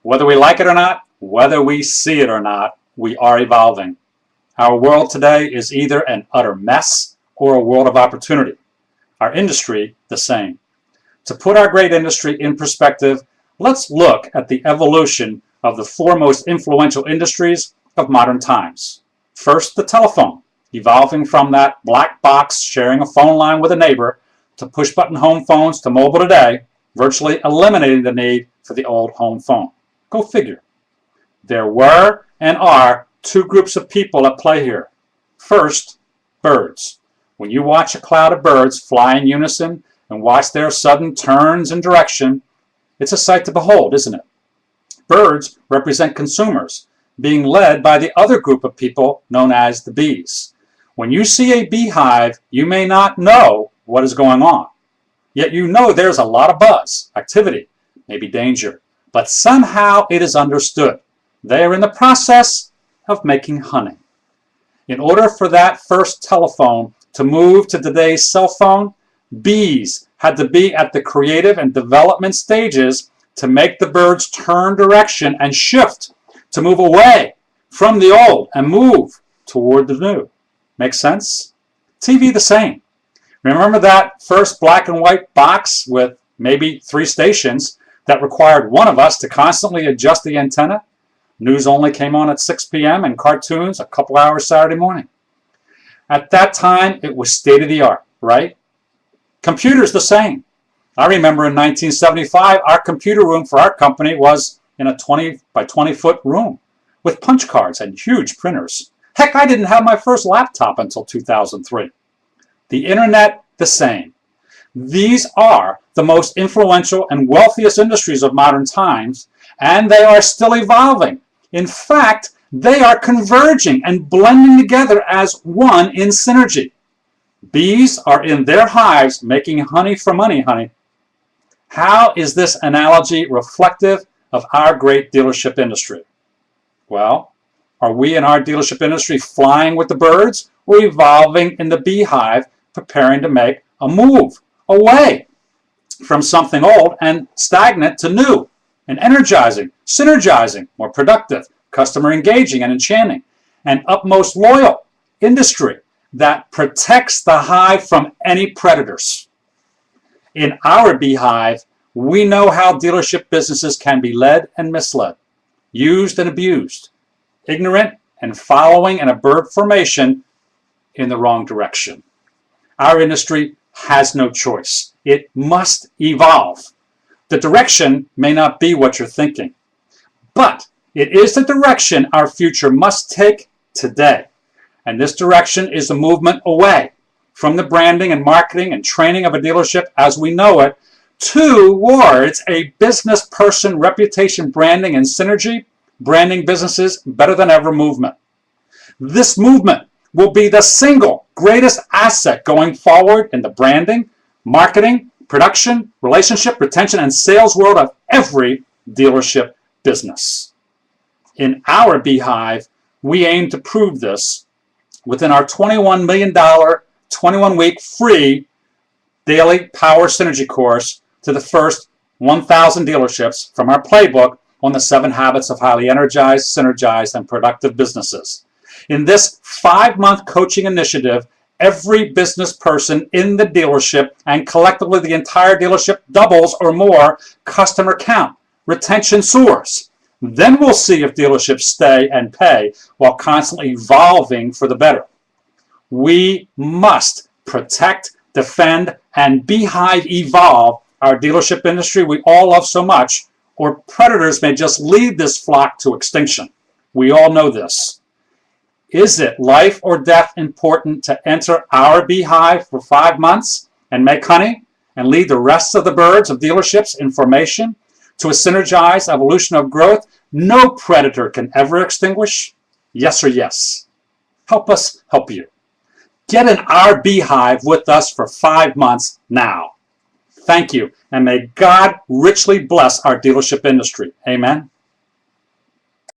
Whether we like it or not, whether we see it or not, we are evolving. Our world today is either an utter mess or a world of opportunity. Our industry, the same. To put our great industry in perspective, let's look at the evolution of the four most influential industries of modern times. First, the telephone, evolving from that black box sharing a phone line with a neighbor to push-button home phones to mobile today, virtually eliminating the need for the old home phone. Go figure. There were and are two groups of people at play here. First, birds. When you watch a cloud of birds fly in unison and watch their sudden turns in direction, it's a sight to behold, isn't it? Birds represent consumers, being led by the other group of people known as the bees. When you see a beehive, you may not know what is going on. Yet you know there's a lot of buzz, activity, maybe danger. But somehow it is understood. They are in the process of making honey. In order for that first telephone to move to today's cell phone, bees had to be at the creative and development stages to make the birds turn direction and shift, to move away from the old and move toward the new. Make sense? TV the same. Remember that first black and white box with maybe 3 stations that required one of us to constantly adjust the antenna? News only came on at 6 p.m. and cartoons a couple hours Saturday morning. At that time, it was state-of-the-art, right? Computers the same. I remember in 1975, our computer room for our company was in a 20 by 20 foot room with punch cards and huge printers. Heck, I didn't have my first laptop until 2003. The internet, the same. These are the most influential and wealthiest industries of modern times, and they are still evolving. In fact, they are converging and blending together as one in synergy. Bees are in their hives making honey for money, honey. How is this analogy reflective of our great dealership industry? Well, are we in our dealership industry flying with the birds or evolving in the beehive, preparing to make a move away from something old and stagnant to new and energizing, synergizing, more productive, customer engaging and enchanting, and utmost loyal industry that protects the hive from any predators? In our beehive, we know how dealership businesses can be led and misled, used and abused, ignorant and following in a bird formation in the wrong direction. Our industry has no choice. It must evolve. The direction may not be what you're thinking, but it is the direction our future must take today. And this direction is a movement away from the branding and marketing and training of a dealership as we know it towards a business person reputation branding and synergy, branding businesses better than ever movement. This movement will be the single greatest asset going forward in the branding, marketing, production, relationship, retention, and sales world of every dealership business. In our beehive, we aim to prove this within our $21 million, 21-week free daily Power Synergy course to the first 1,000 dealerships from our playbook on the 7 habits of highly energized, synergized, and productive businesses. In this 5-month coaching initiative, every business person in the dealership and collectively the entire dealership doubles or more customer count. Retention soars. Then we'll see if dealerships stay and pay while constantly evolving for the better. We must protect, defend, and beehive evolve our dealership industry we all love so much, or predators may just lead this flock to extinction. We all know this. Is it life or death important to enter our beehive for 5 months and make honey and lead the rest of the birds of dealerships in formation to a synergized evolution of growth no predator can ever extinguish? Yes or yes? Help us help you. Get in our beehive with us for 5 months now. Thank you, and may God richly bless our dealership industry. Amen.